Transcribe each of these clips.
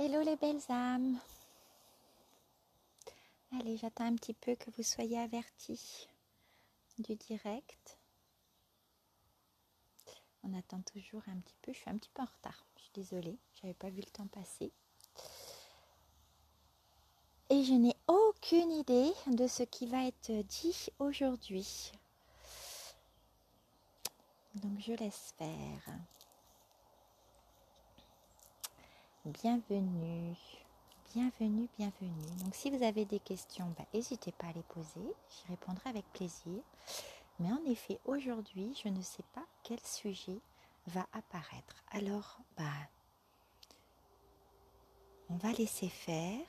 Hello les belles âmes. Allez, j'attends un petit peu que vous soyez avertis du direct. On attend toujours un petit peu. Je suis un petit peu en retard. Je suis désolée, j'avais pas vu le temps passer. Et je n'ai aucune idée de ce qui va être dit aujourd'hui. Donc je laisse faire. Bienvenue. Bienvenue, bienvenue. Donc si vous avez des questions, n'hésitez pas à les poser. J'y répondrai avec plaisir. Mais en effet, aujourd'hui, je ne sais pas quel sujet va apparaître. Alors, on va laisser faire.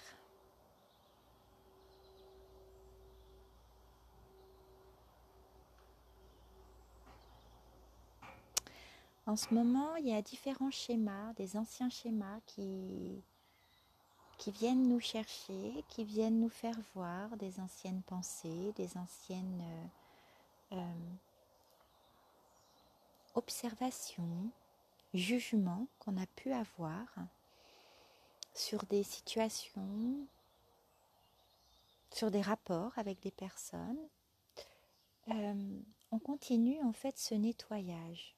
En ce moment, il y a différents schémas, des anciens schémas qui viennent nous chercher, qui viennent nous faire voir des anciennes pensées, des anciennes observations, jugements qu'on a pu avoir sur des situations, sur des rapports avec des personnes. On continue en fait ce nettoyage.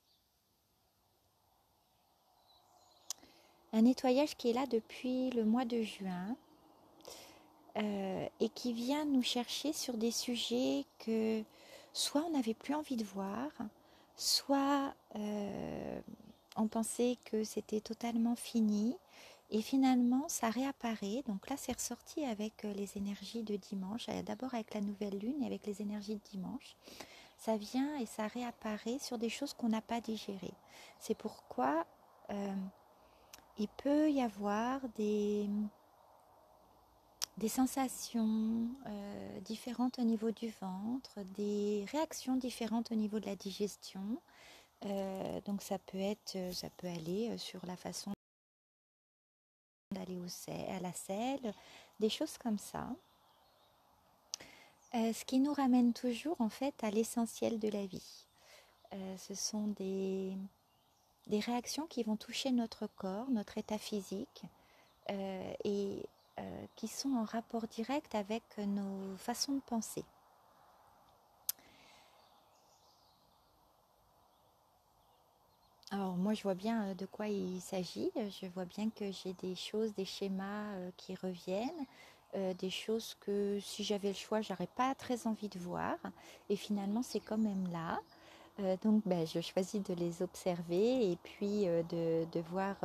Un nettoyage qui est là depuis le mois de juin et qui vient nous chercher sur des sujets que soit on n'avait plus envie de voir, soit on pensait que c'était totalement fini et finalement ça réapparaît. Donc là c'est ressorti avec les énergies de dimanche, d'abord avec la nouvelle lune et avec les énergies de dimanche. Ça vient et ça réapparaît sur des choses qu'on n'a pas digérées. C'est pourquoi il peut y avoir des sensations différentes au niveau du ventre, des réactions différentes au niveau de la digestion. Donc ça peut aller sur la façon d'aller à la selle, des choses comme ça. Ce qui nous ramène toujours en fait à l'essentiel de la vie. Ce sont des réactions qui vont toucher notre corps, notre état physique et qui sont en rapport direct avec nos façons de penser. Alors moi je vois bien de quoi il s'agit, je vois bien que j'ai des choses, des schémas qui reviennent, des choses que si j'avais le choix j'aurais pas très envie de voir et finalement c'est quand même là. Donc je choisis de les observer et puis de voir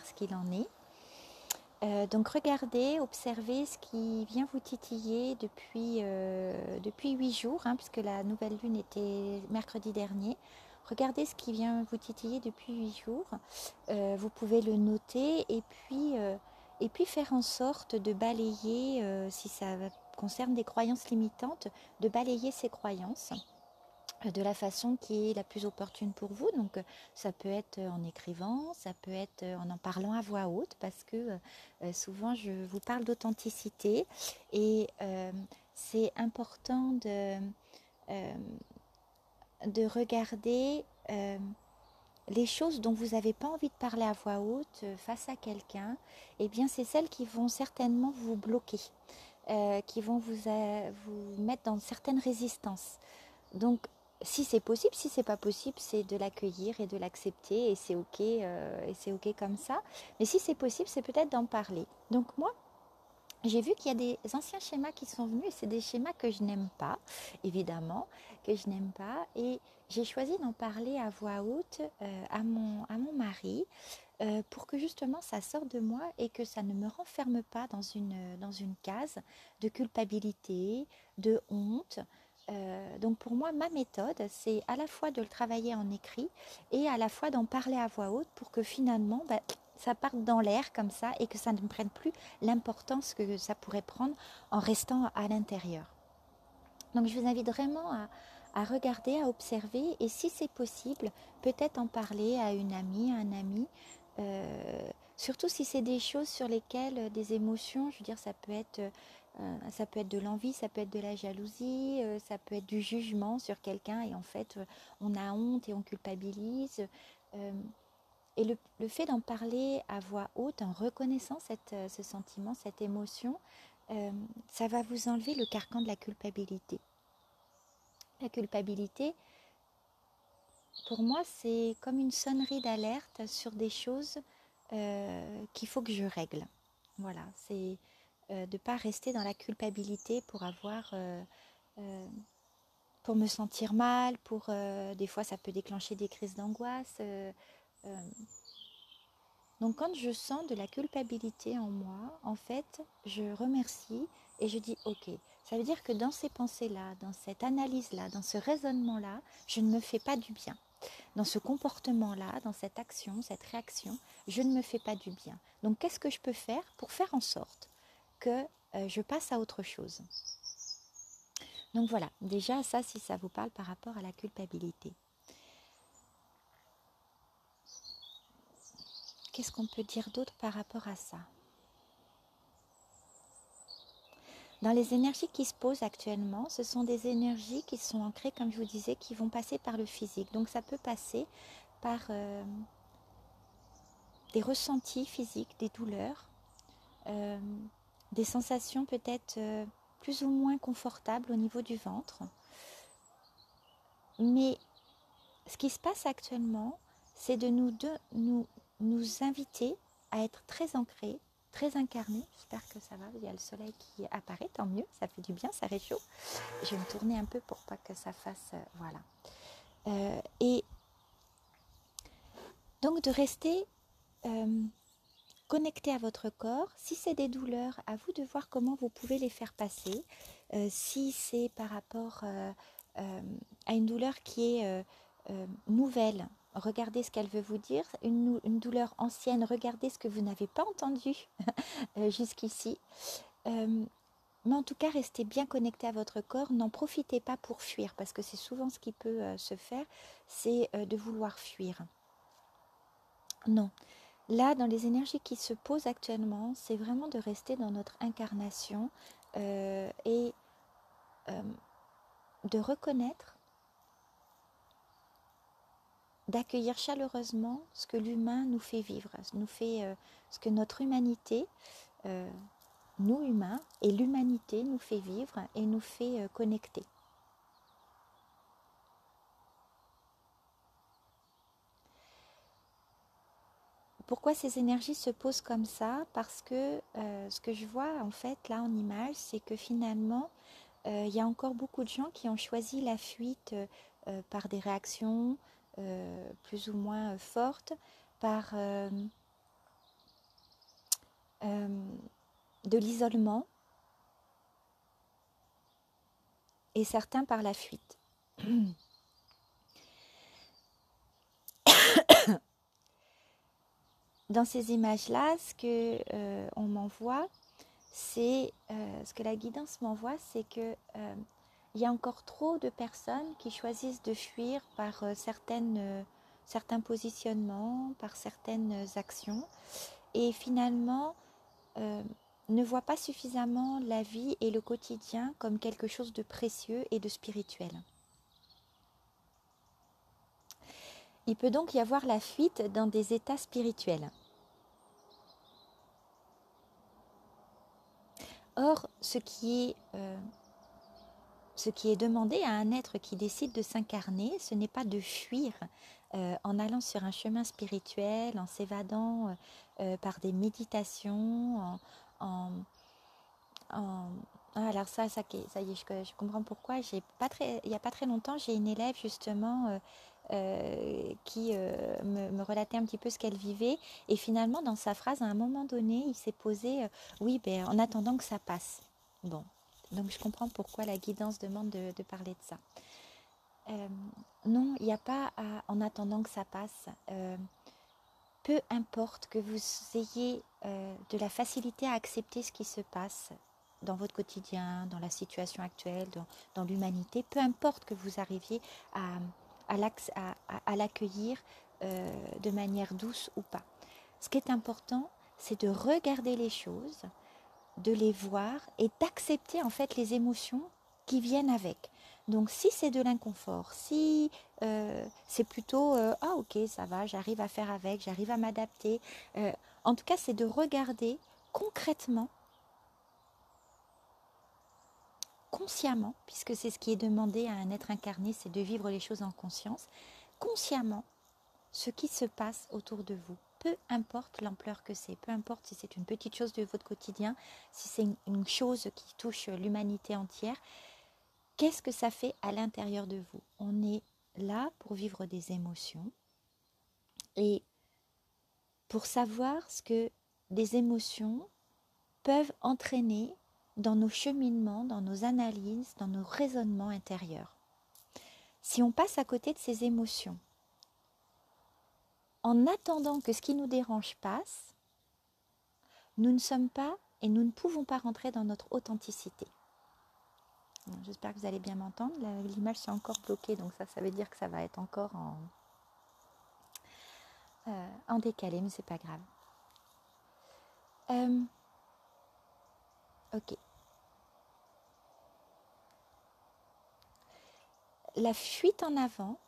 ce qu'il en est. Donc regardez, observez ce qui vient vous titiller depuis 8 jours, puisque la nouvelle lune était mercredi dernier. Regardez ce qui vient vous titiller depuis 8 jours. Vous pouvez le noter et puis faire en sorte de balayer, si ça concerne des croyances limitantes, de balayer ces croyances de la façon qui est la plus opportune pour vous. Donc ça peut être en écrivant, ça peut être en parlant à voix haute parce que souvent je vous parle d'authenticité et c'est important de regarder les choses dont vous n'avez pas envie de parler à voix haute face à quelqu'un. Et bien c'est celles qui vont certainement vous bloquer, qui vont vous mettre dans certaines résistances. Donc si c'est possible, si c'est pas possible, c'est de l'accueillir et de l'accepter et c'est ok comme ça. Mais si c'est possible, c'est peut-être d'en parler. Donc moi, j'ai vu qu'il y a des anciens schémas qui sont venus et c'est des schémas que je n'aime pas, évidemment, que je n'aime pas. Et j'ai choisi d'en parler à voix haute à mon mari pour que justement ça sorte de moi et que ça ne me renferme pas dans une case de culpabilité, de honte. Donc pour moi, ma méthode, c'est à la fois de le travailler en écrit et à la fois d'en parler à voix haute pour que finalement, ça parte dans l'air comme ça et que ça ne prenne plus l'importance que ça pourrait prendre en restant à l'intérieur. Donc je vous invite vraiment à regarder, à observer et si c'est possible, peut-être en parler à une amie, à un ami. Surtout si c'est des choses sur lesquelles des émotions, je veux dire, ça peut être de l'envie, ça peut être de la jalousie, ça peut être du jugement sur quelqu'un et en fait on a honte et on culpabilise. Et le fait d'en parler à voix haute, en reconnaissant ce sentiment, cette émotion, ça va vous enlever le carcan de la culpabilité. La culpabilité, pour moi, c'est comme une sonnerie d'alerte sur des choses qu'il faut que je règle. Voilà, c'est de ne pas rester dans la culpabilité pour me sentir mal, des fois ça peut déclencher des crises d'angoisse. Donc quand je sens de la culpabilité en moi, en fait, je remercie et je dis ok. Ça veut dire que dans ces pensées-là, dans cette analyse-là, dans ce raisonnement-là, je ne me fais pas du bien. Dans ce comportement-là, dans cette action, cette réaction, je ne me fais pas du bien. Donc qu'est-ce que je peux faire pour faire en sorte que je passe à autre chose? Donc voilà, déjà ça, si ça vous parle par rapport à la culpabilité. Qu'est-ce qu'on peut dire d'autre par rapport à ça? Dans les énergies qui se posent actuellement, ce sont des énergies qui sont ancrées, comme je vous disais, qui vont passer par le physique. Donc ça peut passer par des ressentis physiques, des douleurs, des sensations peut-être plus ou moins confortables au niveau du ventre. Mais ce qui se passe actuellement, c'est de nous inviter à être très ancrés, très incarnés. J'espère que ça va, il y a le soleil qui apparaît, tant mieux, ça fait du bien, ça réchauffe. Je vais me tourner un peu pour pas que ça fasse... voilà. Et donc de rester connecté à votre corps. Si c'est des douleurs, à vous de voir comment vous pouvez les faire passer. Si c'est par rapport à une douleur qui est nouvelle, regardez ce qu'elle veut vous dire. Une douleur ancienne, regardez ce que vous n'avez pas entendu jusqu'ici. Mais en tout cas, restez bien connecté à votre corps. N'en profitez pas pour fuir, parce que c'est souvent ce qui peut se faire, c'est de vouloir fuir. Non. Là, dans les énergies qui se posent actuellement, c'est vraiment de rester dans notre incarnation et de reconnaître, d'accueillir chaleureusement ce que l'humain nous fait vivre, ce que notre humanité, nous humains, et l'humanité nous fait vivre et nous fait connecter. Pourquoi ces énergies se posent comme ça? Parce que ce que je vois en fait là en image, c'est que finalement, il y a encore beaucoup de gens qui ont choisi la fuite par des réactions plus ou moins fortes, par de l'isolement, et certains par la fuite. Dans ces images-là, ce que on m'envoie, c'est ce que la guidance m'envoie, c'est que il y a encore trop de personnes qui choisissent de fuir par certains positionnements, par certaines actions, et finalement ne voient pas suffisamment la vie et le quotidien comme quelque chose de précieux et de spirituel. Il peut donc y avoir la fuite dans des états spirituels. Or, ce qui est demandé à un être qui décide de s'incarner, ce n'est pas de fuir en allant sur un chemin spirituel, en s'évadant par des méditations, alors ça y est, je comprends pourquoi. Il n'y a pas très longtemps, j'ai une élève justement qui me relatait un petit peu ce qu'elle vivait. Et finalement, dans sa phrase, à un moment donné, il s'est posé oui, ben, en attendant que ça passe. Bon, donc je comprends pourquoi la guidance demande de parler de ça. Non, il n'y a pas en attendant que ça passe. Peu importe que vous ayez de la facilité à accepter ce qui se passe dans votre quotidien, dans la situation actuelle, dans l'humanité, peu importe que vous arriviez à l'accueillir de manière douce ou pas. Ce qui est important, c'est de regarder les choses, de les voir et d'accepter en fait les émotions qui viennent avec. Donc si c'est de l'inconfort, si c'est plutôt ah ok ça va, j'arrive à faire avec, j'arrive à m'adapter. En tout cas, c'est de regarder concrètement, consciemment, puisque c'est ce qui est demandé à un être incarné, c'est de vivre les choses en conscience, consciemment ce qui se passe autour de vous. Peu importe l'ampleur que c'est, peu importe si c'est une petite chose de votre quotidien, si c'est une chose qui touche l'humanité entière, qu'est-ce que ça fait à l'intérieur de vous? On est là pour vivre des émotions et pour savoir ce que des émotions peuvent entraîner dans nos cheminements, dans nos analyses, dans nos raisonnements intérieurs. Si on passe à côté de ces émotions, en attendant que ce qui nous dérange passe, nous ne sommes pas et nous ne pouvons pas rentrer dans notre authenticité. J'espère que vous allez bien m'entendre. L'image s'est encore bloquée, donc ça veut dire que ça va être encore en décalé, mais c'est pas grave. Ok. La fuite en avant,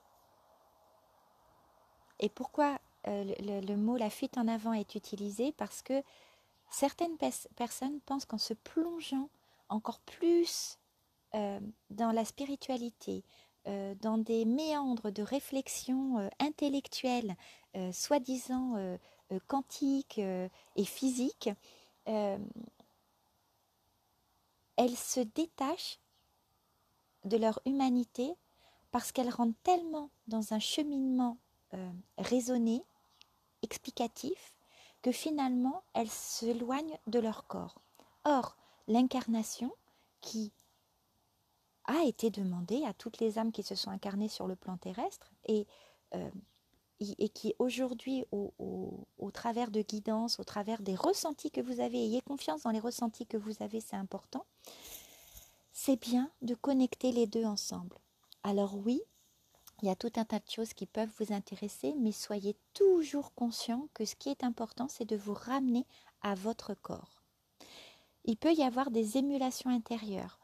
et pourquoi le mot la fuite en avant est utilisé? Parce que certaines personnes pensent qu'en se plongeant encore plus dans la spiritualité, dans des méandres de réflexion intellectuelle, soi-disant quantique et physique, elles se détachent de leur humanité parce qu'elles rentrent tellement dans un cheminement raisonné, explicatif, que finalement elles s'éloignent de leur corps. Or, l'incarnation qui a été demandée à toutes les âmes qui se sont incarnées sur le plan terrestre et qui aujourd'hui, au travers de guidance, au travers des ressentis que vous avez, ayez confiance dans les ressentis que vous avez, c'est important, c'est bien de connecter les deux ensemble. Alors oui, il y a tout un tas de choses qui peuvent vous intéresser, mais soyez toujours conscient que ce qui est important, c'est de vous ramener à votre corps. Il peut y avoir des émulations intérieures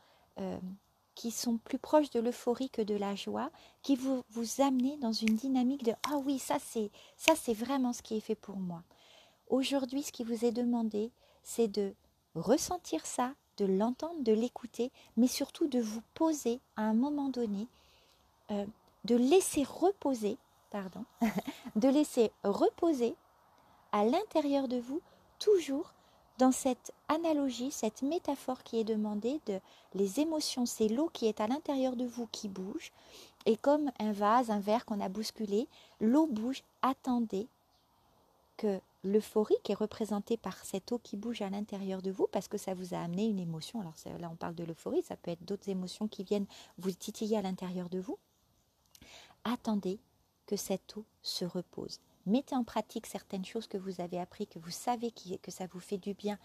qui sont plus proches de l'euphorie que de la joie, qui vous amenez dans une dynamique de « Ah oui, ça c'est vraiment ce qui est fait pour moi ». Aujourd'hui, ce qui vous est demandé, c'est de ressentir ça, de l'entendre, de l'écouter, mais surtout de vous poser à un moment donné, de laisser reposer, de laisser reposer à l'intérieur de vous, toujours dans cette analogie, cette métaphore qui est demandée de les émotions, c'est l'eau qui est à l'intérieur de vous qui bouge, et comme un vase, un verre qu'on a bousculé, l'eau bouge, attendez que l'euphorie qui est représentée par cette eau qui bouge à l'intérieur de vous, parce que ça vous a amené une émotion, alors là on parle de l'euphorie, ça peut être d'autres émotions qui viennent vous titiller à l'intérieur de vous, attendez que cette eau se repose. Mettez en pratique certaines choses que vous avez appris, que vous savez que ça vous fait du bien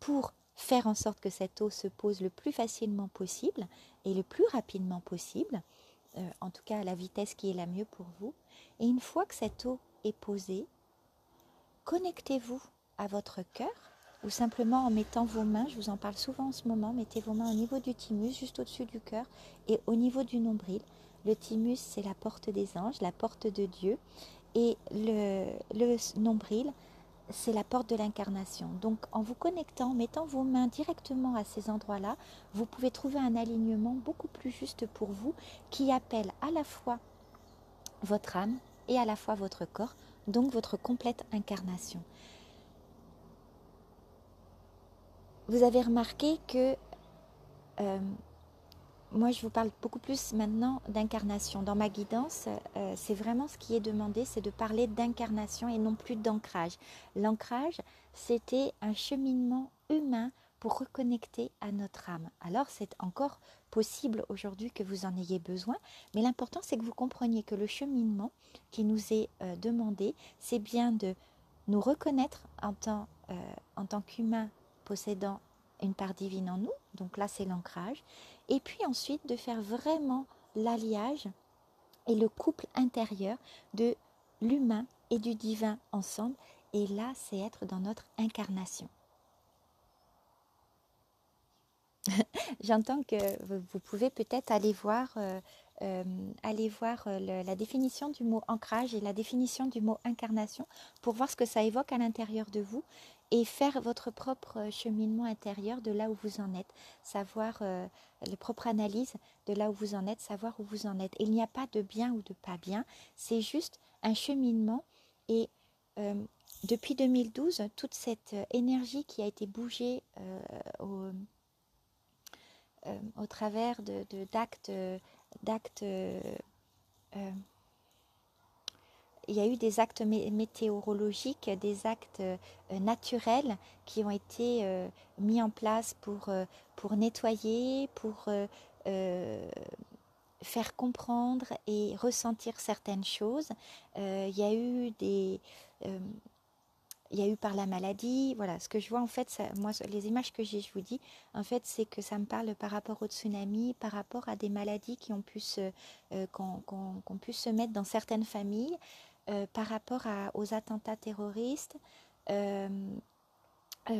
pour faire en sorte que cette eau se pose le plus facilement possible et le plus rapidement possible, en tout cas à la vitesse qui est la mieux pour vous. Et une fois que cette eau est posée, connectez-vous à votre cœur ou simplement en mettant vos mains, je vous en parle souvent en ce moment, mettez vos mains au niveau du thymus, juste au-dessus du cœur et au niveau du nombril. Le thymus, c'est la porte des anges, la porte de Dieu, et le nombril, c'est la porte de l'incarnation. Donc en vous connectant, en mettant vos mains directement à ces endroits-là, vous pouvez trouver un alignement beaucoup plus juste pour vous qui appelle à la fois votre âme et à la fois votre corps, donc votre complète incarnation. Vous avez remarqué que moi je vous parle beaucoup plus maintenant d'incarnation. Dans ma guidance, c'est vraiment ce qui est demandé, c'est de parler d'incarnation et non plus d'ancrage. L'ancrage, c'était un cheminement humain pour reconnecter à notre âme. Alors c'est encore possible aujourd'hui que vous en ayez besoin, mais l'important c'est que vous compreniez que le cheminement qui nous est demandé, c'est bien de nous reconnaître en tant qu'humains possédant une part divine en nous, donc là c'est l'ancrage, et puis ensuite de faire vraiment l'alliage et le couple intérieur de l'humain et du divin ensemble, et là c'est être dans notre incarnation. J'entends que vous pouvez peut-être aller voir la définition du mot ancrage et la définition du mot incarnation pour voir ce que ça évoque à l'intérieur de vous et faire votre propre cheminement intérieur de là où vous en êtes, savoir la propre analyse de là où vous en êtes, savoir où vous en êtes. Il n'y a pas de bien ou de pas bien, c'est juste un cheminement et euh, depuis 2012, toute cette énergie qui a été bougée au travers d'actes, il y a eu des actes météorologiques, des actes naturels qui ont été mis en place pour nettoyer, pour faire comprendre et ressentir certaines choses. Il y a eu il y a eu par la maladie, voilà, ce que je vois en fait, ça, moi les images que j'ai, je vous dis, en fait c'est que ça me parle par rapport au tsunami, par rapport à des maladies qui ont pu qu'on pu se mettre dans certaines familles, par rapport aux attentats terroristes, euh,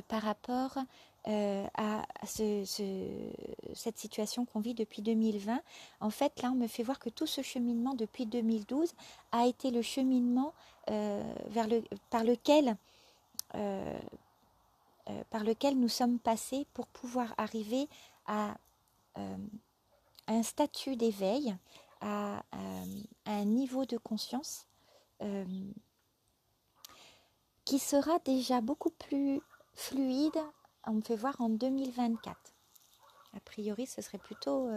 par rapport à cette situation qu'on vit depuis 2020. En fait, là, on me fait voir que tout ce cheminement depuis 2012 a été le cheminement euh, par lequel nous sommes passés pour pouvoir arriver à, euh, à un statut d'éveil, à un niveau de conscience euh, qui sera déjà beaucoup plus fluide, on me fait voir, en 2024. A priori, ce serait plutôt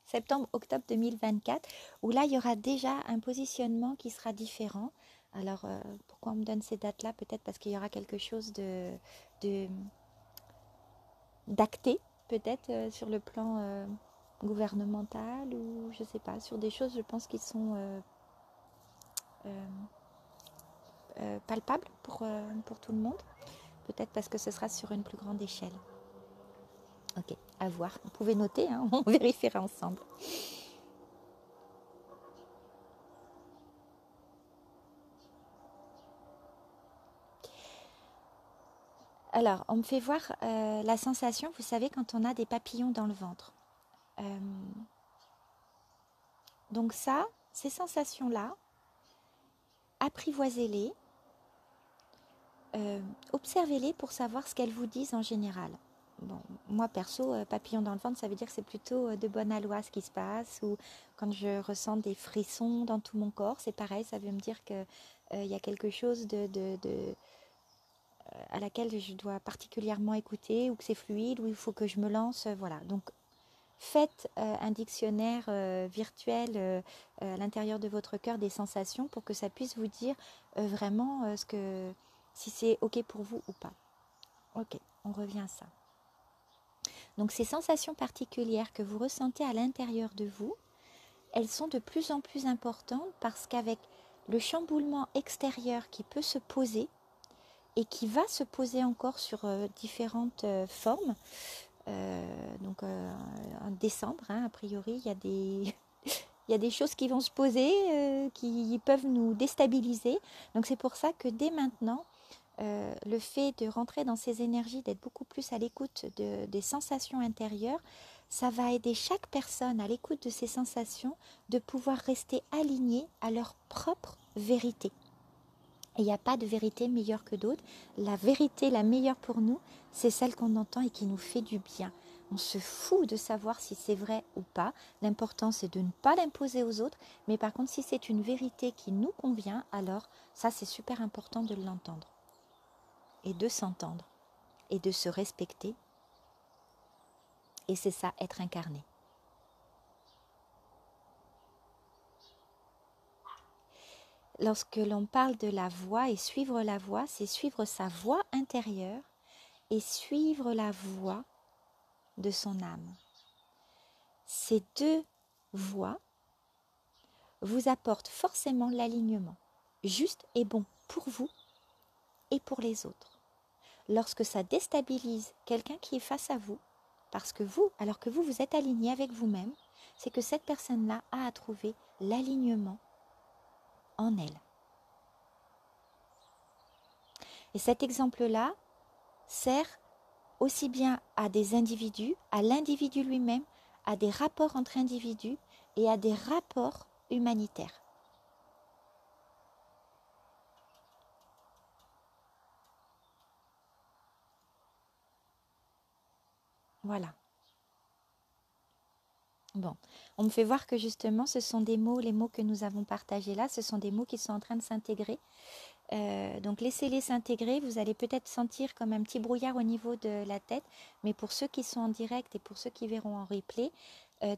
septembre-octobre 2024, où là, il y aura déjà un positionnement qui sera différent. Alors, pourquoi on me donne ces dates-là? Peut-être parce qu'il y aura quelque chose de d'acté, peut-être sur le plan gouvernemental, ou je sais pas, sur des choses, je pense, qui sont euh, palpables pour tout le monde. Peut-être parce que ce sera sur une plus grande échelle. Ok, à voir. Vous pouvez noter, hein, on vérifiera ensemble. Alors, on me fait voir la sensation, vous savez, quand on a des papillons dans le ventre. Euh, donc ça, ces sensations-là, apprivoisez-les, observez-les pour savoir ce qu'elles vous disent en général. Bon, moi perso, papillon dans le ventre, ça veut dire que c'est plutôt de bonne aloi ce qui se passe, ou quand je ressens des frissons dans tout mon corps, c'est pareil, ça veut me dire que il y a quelque chose à laquelle je dois particulièrement écouter, ou que c'est fluide, ou il faut que je me lance, voilà. Donc faites un dictionnaire virtuel à l'intérieur de votre cœur des sensations pour que ça puisse vous dire vraiment si c'est OK pour vous ou pas. OK, on revient à ça. Donc ces sensations particulières que vous ressentez à l'intérieur de vous, elles sont de plus en plus importantes parce qu'avec le chamboulement extérieur qui peut se poser et qui va se poser encore sur différentes formes, en décembre, hein, a priori, il y a des choses qui vont se poser, qui peuvent nous déstabiliser. Donc c'est pour ça que dès maintenant, le fait de rentrer dans ces énergies, d'être beaucoup plus à l'écoute des sensations intérieures, ça va aider chaque personne à l'écoute de ces sensations de pouvoir rester alignée à leur propre vérité. Et il n'y a pas de vérité meilleure que d'autres. La vérité la meilleure pour nous, c'est celle qu'on entend et qui nous fait du bien. On se fout de savoir si c'est vrai ou pas. L'important, c'est de ne pas l'imposer aux autres. Mais par contre, si c'est une vérité qui nous convient, alors ça, c'est super important de l'entendre. Et de s'entendre. Et de se respecter. Et c'est ça, être incarné. Lorsque l'on parle de la voie et suivre la voie, c'est suivre sa voie intérieure et suivre la voie de son âme. Ces deux voies vous apportent forcément l'alignement juste et bon pour vous et pour les autres. Lorsque ça déstabilise quelqu'un qui est face à vous, parce que vous, alors que vous êtes aligné avec vous-même, c'est que cette personne-là a à trouver l'alignement en elle. Et cet exemple-là sert aussi bien à des individus, à l'individu lui-même, à des rapports entre individus et à des rapports humanitaires. Voilà. Bon, on me fait voir que justement, ce sont des mots, les mots que nous avons partagés là, ce sont des mots qui sont en train de s'intégrer. Donc laissez-les s'intégrer, vous allez peut-être sentir comme un petit brouillard au niveau de la tête, mais pour ceux qui sont en direct et pour ceux qui verront en replay,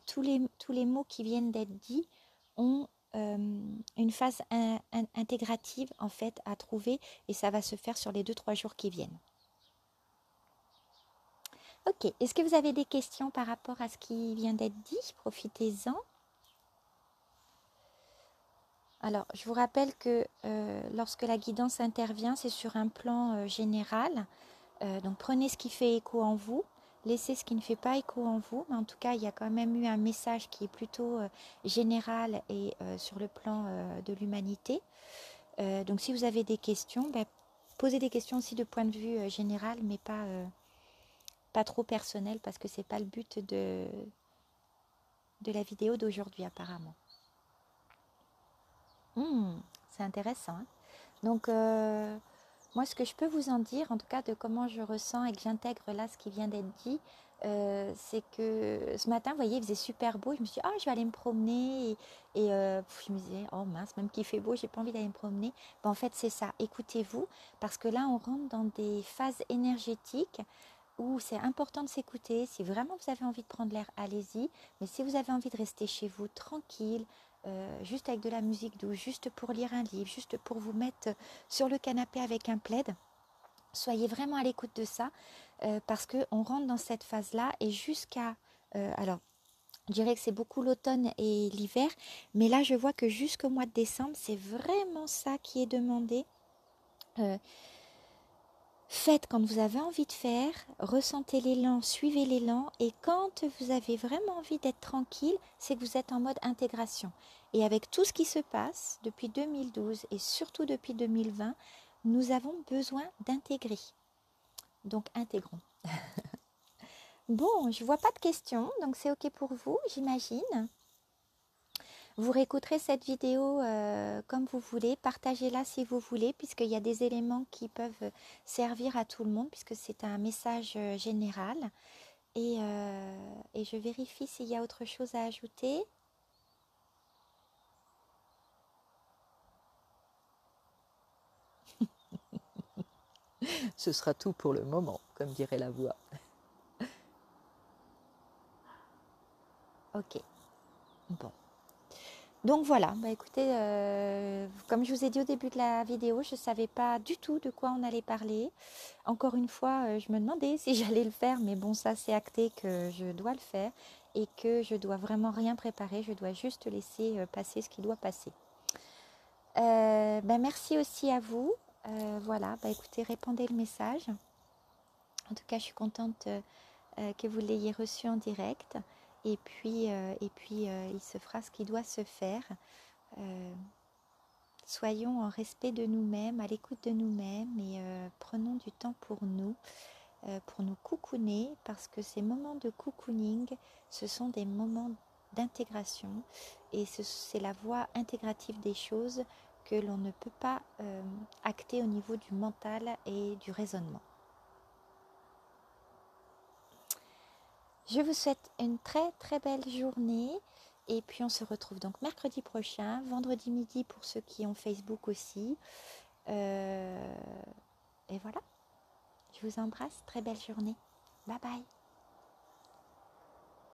tous les mots qui viennent d'être dits ont une phase intégrative en fait à trouver et ça va se faire sur les 2-3 jours qui viennent. Ok, est-ce que vous avez des questions par rapport à ce qui vient d'être dit? Profitez-en. Alors, je vous rappelle que lorsque la guidance intervient, c'est sur un plan général. Donc, prenez ce qui fait écho en vous, laissez ce qui ne fait pas écho en vous. Mais en tout cas, il y a quand même eu un message qui est plutôt général et sur le plan de l'humanité. Donc, si vous avez des questions, posez des questions aussi de point de vue général, mais pas trop personnel, parce que ce n'est pas le but de la vidéo d'aujourd'hui apparemment. C'est intéressant. Hein. Donc, moi, ce que je peux vous en dire, en tout cas de comment je ressens et que j'intègre là ce qui vient d'être dit, c'est que ce matin, vous voyez, il faisait super beau. Je me suis dit, ah, je vais aller me promener. Et je me disais, oh mince, même qu'il fait beau, j'ai pas envie d'aller me promener. En fait, c'est ça. Écoutez-vous, parce que là, on rentre dans des phases énergétiques où c'est important de s'écouter. Si vraiment vous avez envie de prendre l'air, allez-y. Mais si vous avez envie de rester chez vous tranquille, juste avec de la musique douce, juste pour lire un livre, juste pour vous mettre sur le canapé avec un plaid, soyez vraiment à l'écoute de ça parce qu'on rentre dans cette phase-là et jusqu'à... alors, je dirais que c'est beaucoup l'automne et l'hiver, mais là, je vois que jusqu'au mois de décembre, c'est vraiment ça qui est demandé. Faites quand vous avez envie de faire, ressentez l'élan, suivez l'élan et quand vous avez vraiment envie d'être tranquille, c'est que vous êtes en mode intégration. Et avec tout ce qui se passe depuis 2012 et surtout depuis 2020, nous avons besoin d'intégrer. Donc intégrons. Bon, je ne vois pas de questions, donc c'est OK pour vous, j'imagine. Vous réécouterez cette vidéo comme vous voulez, partagez-la si vous voulez, puisqu'il y a des éléments qui peuvent servir à tout le monde, puisque c'est un message général. Et je vérifie s'il y a autre chose à ajouter. Ce sera tout pour le moment, comme dirait la voix. Ok, bon. Donc voilà, écoutez, comme je vous ai dit au début de la vidéo, je ne savais pas du tout de quoi on allait parler. Encore une fois, je me demandais si j'allais le faire, mais bon, ça c'est acté que je dois le faire et que je dois vraiment rien préparer, je dois juste laisser passer ce qui doit passer. Merci aussi à vous. Voilà, écoutez, répandez le message. En tout cas, je suis contente que vous l'ayez reçu en direct. Et puis, il se fera ce qui doit se faire. Soyons en respect de nous-mêmes, à l'écoute de nous-mêmes et prenons du temps pour nous cocooner, parce que ces moments de cocooning, ce sont des moments d'intégration et c'est la voie intégrative des choses que l'on ne peut pas acter au niveau du mental et du raisonnement. Je vous souhaite une très très belle journée et puis on se retrouve donc mercredi prochain, vendredi midi pour ceux qui ont Facebook aussi. Et voilà, je vous embrasse, très belle journée. Bye bye.